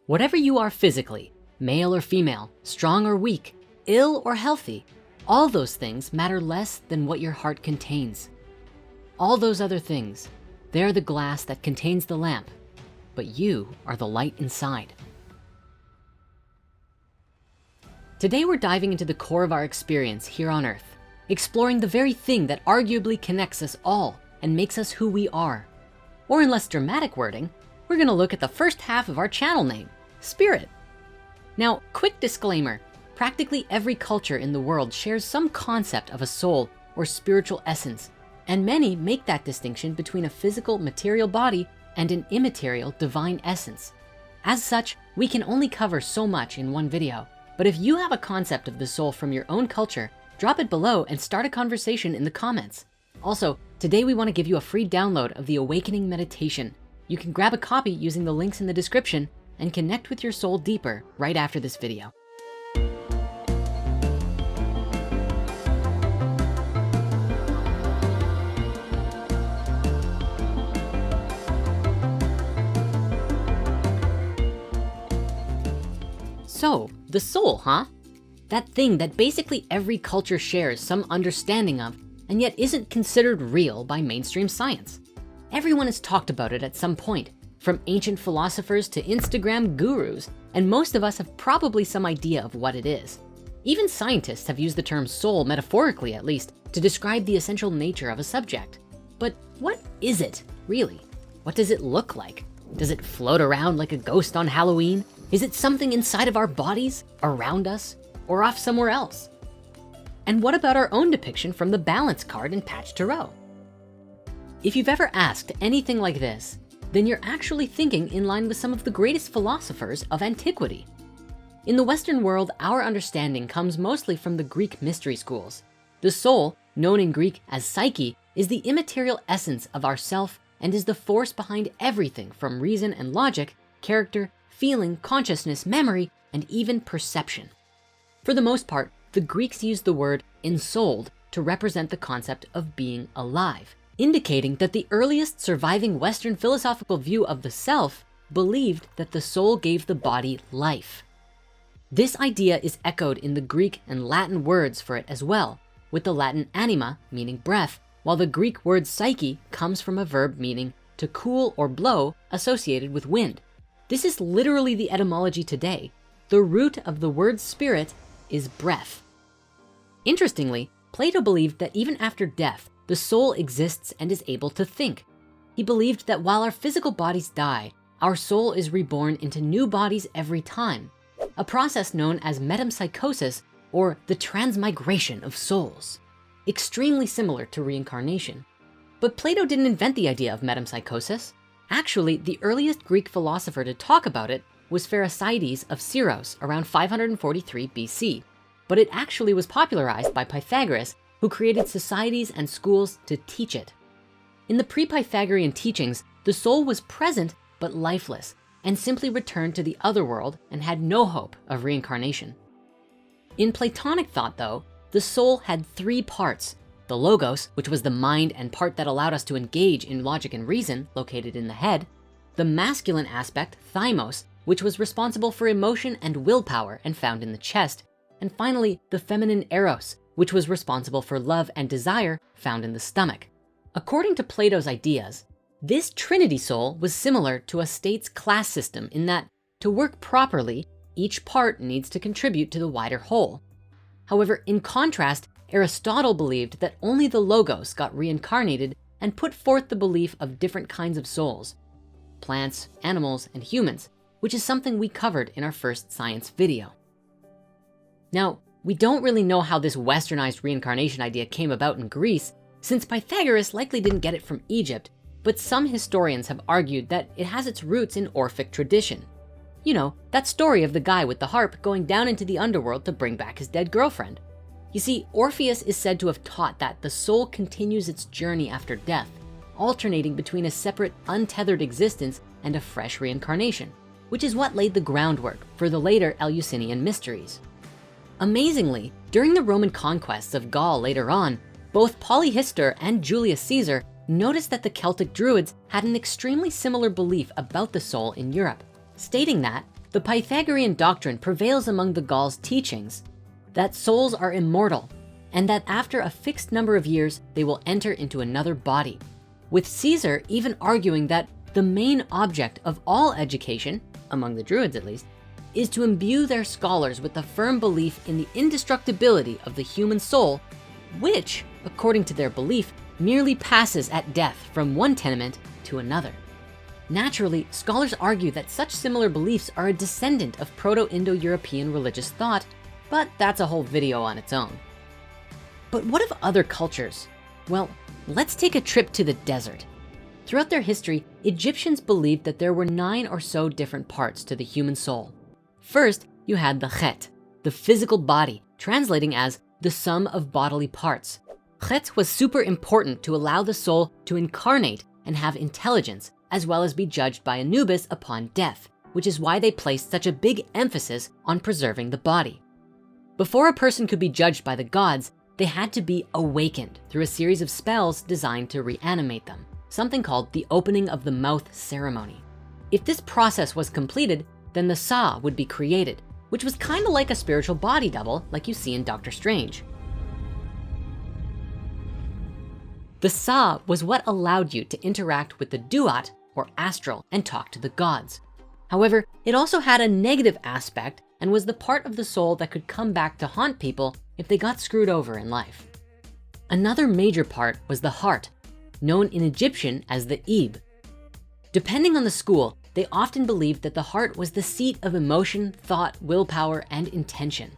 Whatever you are physically, male or female, strong or weak, ill or healthy, all those things matter less than what your heart contains. All those other things, they're the glass that contains the lamp, but you are the light inside. Today we're diving into the core of our experience here on Earth, exploring the very thing that arguably connects us all and makes us who we are. Or in less dramatic wording, we're gonna look at the first half of our channel name, Spirit. Now, quick disclaimer, practically every culture in the world shares some concept of a soul or spiritual essence, and many make that distinction between a physical material body and an immaterial divine essence. As such, we can only cover so much in one video, but if you have a concept of the soul from your own culture, drop it below and start a conversation in the comments. Also, today we wanna give you a free download of the Awakening Meditation. You can grab a copy using the links in the description and connect with your soul deeper right after this video. So, the soul, huh? That thing that basically every culture shares some understanding of and yet isn't considered real by mainstream science. Everyone has talked about it at some point, from ancient philosophers to Instagram gurus, and most of us have probably some idea of what it is. Even scientists have used the term soul, metaphorically at least, to describe the essential nature of a subject. But what is it, really? What does it look like? Does it float around like a ghost on Halloween? Is it something inside of our bodies, around us, or off somewhere else? And what about our own depiction from the balance card in Patch Tarot? If you've ever asked anything like this, then you're actually thinking in line with some of the greatest philosophers of antiquity. In the Western world, our understanding comes mostly from the Greek mystery schools. The soul, known in Greek as psyche, is the immaterial essence of ourself and is the force behind everything from reason and logic, character, feeling, consciousness, memory, and even perception. For the most part, the Greeks used the word ensouled to represent the concept of being alive, indicating that the earliest surviving Western philosophical view of the self believed that the soul gave the body life. This idea is echoed in the Greek and Latin words for it as well, with the Latin anima meaning breath, while the Greek word psyche comes from a verb meaning to cool or blow associated with wind. This is literally the etymology today. The root of the word spirit is breath. Interestingly, Plato believed that even after death, the soul exists and is able to think. He believed that while our physical bodies die, our soul is reborn into new bodies every time, a process known as metempsychosis, or the transmigration of souls, extremely similar to reincarnation. But Plato didn't invent the idea of metempsychosis. Actually, the earliest Greek philosopher to talk about it was Pherecydes of Syros around 543 BC, but it actually was popularized by Pythagoras, who created societies and schools to teach it. In the pre-Pythagorean teachings, the soul was present but lifeless and simply returned to the other world and had no hope of reincarnation. In Platonic thought though, the soul had three parts: the logos, which was the mind and part that allowed us to engage in logic and reason, located in the head; the masculine aspect, thymos, which was responsible for emotion and willpower and found in the chest; and finally, the feminine eros, which was responsible for love and desire, found in the stomach. According to Plato's ideas, this Trinity soul was similar to a state's class system in that, to work properly, each part needs to contribute to the wider whole. However, in contrast, Aristotle believed that only the logos got reincarnated and put forth the belief of different kinds of souls: plants, animals, and humans, which is something we covered in our first science video. Now, we don't really know how this westernized reincarnation idea came about in Greece, since Pythagoras likely didn't get it from Egypt, but some historians have argued that it has its roots in Orphic tradition. You know, that story of the guy with the harp going down into the underworld to bring back his dead girlfriend. You see, Orpheus is said to have taught that the soul continues its journey after death, alternating between a separate, untethered existence and a fresh reincarnation, which is what laid the groundwork for the later Eleusinian mysteries. Amazingly, during the Roman conquests of Gaul later on, both Polyhistor and Julius Caesar noticed that the Celtic Druids had an extremely similar belief about the soul in Europe, stating that The Pythagorean doctrine prevails among the Gauls' teachings that souls are immortal and that after a fixed number of years, they will enter into another body, with Caesar even arguing that the main object of all education, among the Druids at least, is to imbue their scholars with the firm belief in the indestructibility of the human soul, which, according to their belief, merely passes at death from one tenement to another. Naturally, scholars argue that such similar beliefs are a descendant of Proto-Indo-European religious thought, but that's a whole video on its own. But what of other cultures? Well, let's take a trip to the desert. Throughout their history, Egyptians believed that there were 9 or so different parts to the human soul. First, you had the Chet, the physical body, translating as the sum of bodily parts. Chet was super important to allow the soul to incarnate and have intelligence, as well as be judged by Anubis upon death, which is why they placed such a big emphasis on preserving the body. Before a person could be judged by the gods, they had to be awakened through a series of spells designed to reanimate them, something called the opening of the mouth ceremony. If this process was completed, then the Sa would be created, which was kind of like a spiritual body double like you see in Doctor Strange. The Sa was what allowed you to interact with the Duat or astral and talk to the gods. However, it also had a negative aspect and was the part of the soul that could come back to haunt people if they got screwed over in life. Another major part was the heart, known in Egyptian as the Ib. Depending on the school, they often believed that the heart was the seat of emotion, thought, willpower, and intention.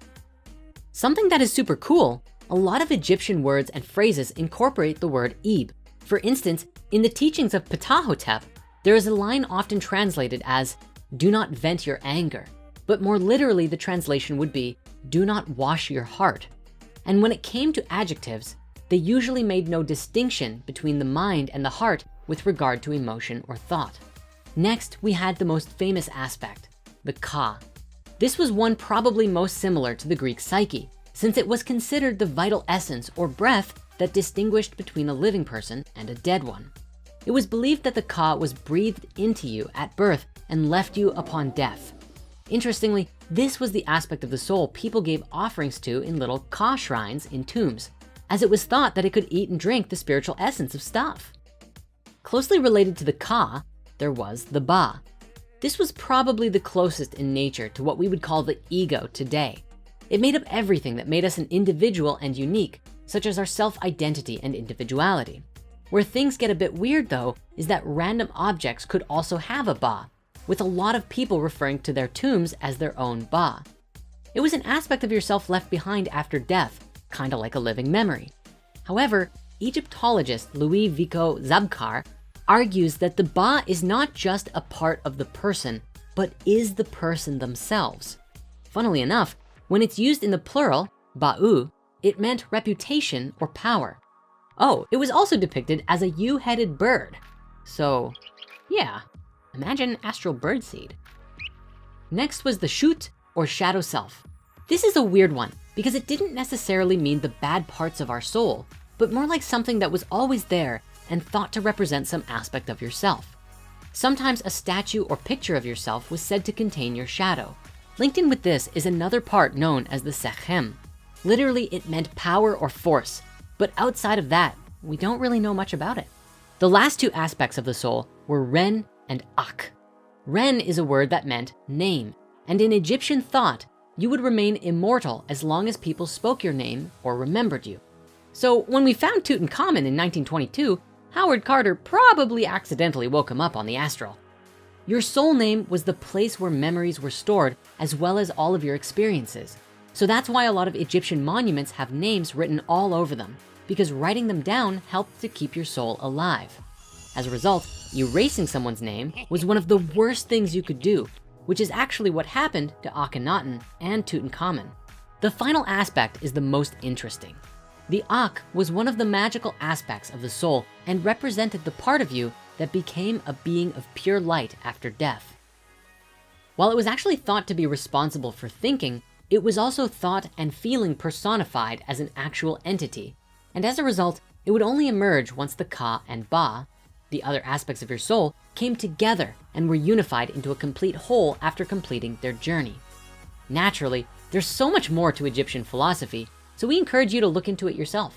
Something that is super cool, a lot of Egyptian words and phrases incorporate the word Ib. For instance, in the teachings of Ptahhotep, there is a line often translated as, "Do not vent your anger," but more literally the translation would be, "Do not wash your heart." And when it came to adjectives, they usually made no distinction between the mind and the heart with regard to emotion or thought. Next, we had the most famous aspect, the Ka. This was one probably most similar to the Greek psyche, since it was considered the vital essence or breath that distinguished between a living person and a dead one. It was believed that the Ka was breathed into you at birth and left you upon death. Interestingly, this was the aspect of the soul people gave offerings to in little Ka shrines in tombs, as it was thought that it could eat and drink the spiritual essence of stuff. Closely related to the Ka, there was the Ba. This was probably the closest in nature to what we would call the ego today. It made up everything that made us an individual and unique, such as our self-identity and individuality. Where things get a bit weird though, is that random objects could also have a Ba, with a lot of people referring to their tombs as their own Ba. It was an aspect of yourself left behind after death, kind of like a living memory. However, Egyptologist Louis Vico Zabkar argues that the Ba is not just a part of the person, but is the person themselves. Funnily enough, when it's used in the plural, Ba'u, it meant reputation or power. Oh, it was also depicted as a U-headed bird. So yeah, imagine astral birdseed. Next was the Shut or shadow self. This is a weird one because it didn't necessarily mean the bad parts of our soul, but more like something that was always there and thought to represent some aspect of yourself. Sometimes a statue or picture of yourself was said to contain your shadow. Linked in with this is another part known as the Sechem. Literally, it meant power or force, but outside of that, we don't really know much about it. The last two aspects of the soul were Ren and Ak. Ren is a word that meant name, and in Egyptian thought, you would remain immortal as long as people spoke your name or remembered you. So when we found Tutankhamun in 1922, Howard Carter probably accidentally woke him up on the astral. Your soul name was the place where memories were stored, as well as all of your experiences. So that's why a lot of Egyptian monuments have names written all over them, because writing them down helped to keep your soul alive. As a result, erasing someone's name was one of the worst things you could do, which is actually what happened to Akhenaten and Tutankhamun. The final aspect is the most interesting. The Ak was one of the magical aspects of the soul and represented the part of you that became a being of pure light after death. While it was actually thought to be responsible for thinking, it was also thought and feeling personified as an actual entity. And as a result, it would only emerge once the Ka and Ba, the other aspects of your soul, came together and were unified into a complete whole after completing their journey. Naturally, there's so much more to Egyptian philosophy, so we encourage you to look into it yourself.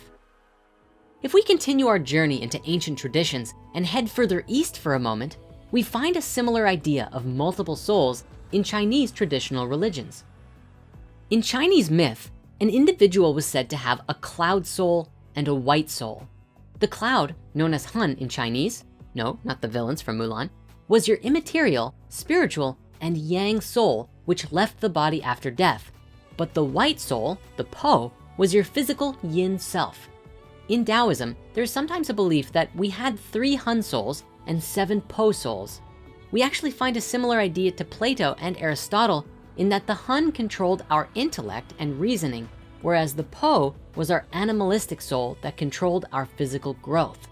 If we continue our journey into ancient traditions and head further east for a moment, we find a similar idea of multiple souls in Chinese traditional religions. In Chinese myth, an individual was said to have a cloud soul and a white soul. The cloud, known as Han in Chinese, no, not the villains from Mulan, was your immaterial, spiritual, and yang soul, which left the body after death. But the white soul, the Po, was your physical yin self. In Taoism, there's sometimes a belief that we had 3 Han souls and 7 Po souls. We actually find a similar idea to Plato and Aristotle in that the Han controlled our intellect and reasoning, whereas the Po was our animalistic soul that controlled our physical growth.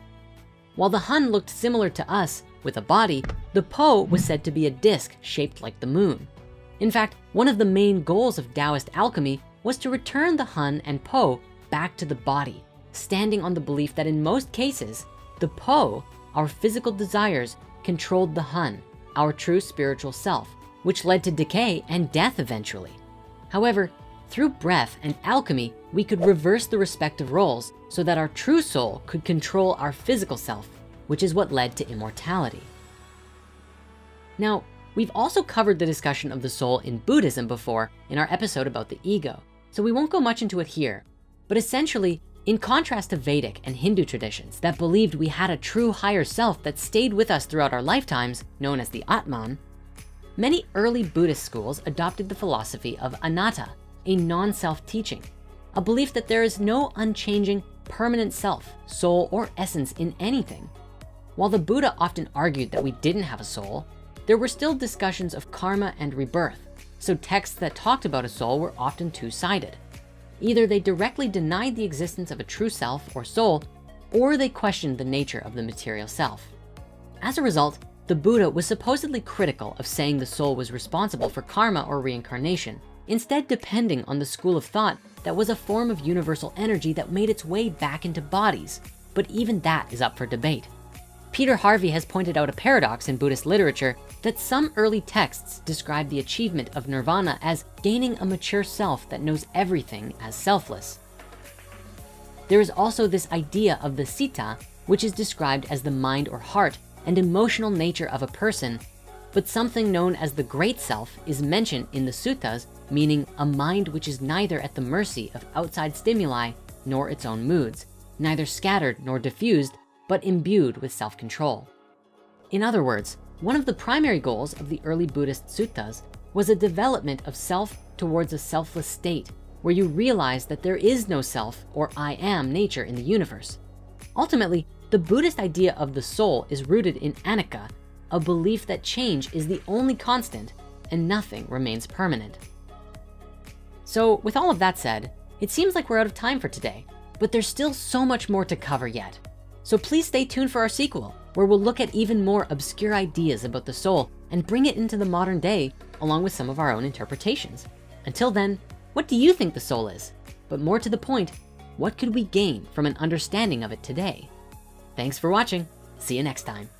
While the Han looked similar to us with a body, the Po was said to be a disc shaped like the moon. In fact, one of the main goals of Taoist alchemy was to return the Han and Po back to the body, standing on the belief that in most cases, the Po, our physical desires, controlled the Han, our true spiritual self, which led to decay and death eventually. However, through breath and alchemy, we could reverse the respective roles so that our true soul could control our physical self, which is what led to immortality. Now, we've also covered the discussion of the soul in Buddhism before in our episode about the ego, so we won't go much into it here. But essentially, in contrast to Vedic and Hindu traditions that believed we had a true higher self that stayed with us throughout our lifetimes, known as the Atman, many early Buddhist schools adopted the philosophy of anatta, a non-self teaching, a belief that there is no unchanging, permanent self, soul, or essence in anything. While the Buddha often argued that we didn't have a soul, there were still discussions of karma and rebirth, so texts that talked about a soul were often two-sided. Either they directly denied the existence of a true self or soul, or they questioned the nature of the material self. As a result, the Buddha was supposedly critical of saying the soul was responsible for karma or reincarnation, instead depending on the school of thought that was a form of universal energy that made its way back into bodies, but even that is up for debate. Peter Harvey has pointed out a paradox in Buddhist literature that some early texts describe the achievement of nirvana as gaining a mature self that knows everything as selfless. There is also this idea of the citta, which is described as the mind or heart and emotional nature of a person, but something known as the great self is mentioned in the suttas, meaning a mind which is neither at the mercy of outside stimuli nor its own moods, neither scattered nor diffused, but imbued with self-control. In other words, one of the primary goals of the early Buddhist suttas was a development of self towards a selfless state, where you realize that there is no self or I am nature in the universe. Ultimately, the Buddhist idea of the soul is rooted in anicca, a belief that change is the only constant and nothing remains permanent. So with all of that said, it seems like we're out of time for today, but there's still so much more to cover yet. So please stay tuned for our sequel, where we'll look at even more obscure ideas about the soul and bring it into the modern day, along with some of our own interpretations. Until then, what do you think the soul is? But more to the point, what could we gain from an understanding of it today? Thanks for watching. See you next time.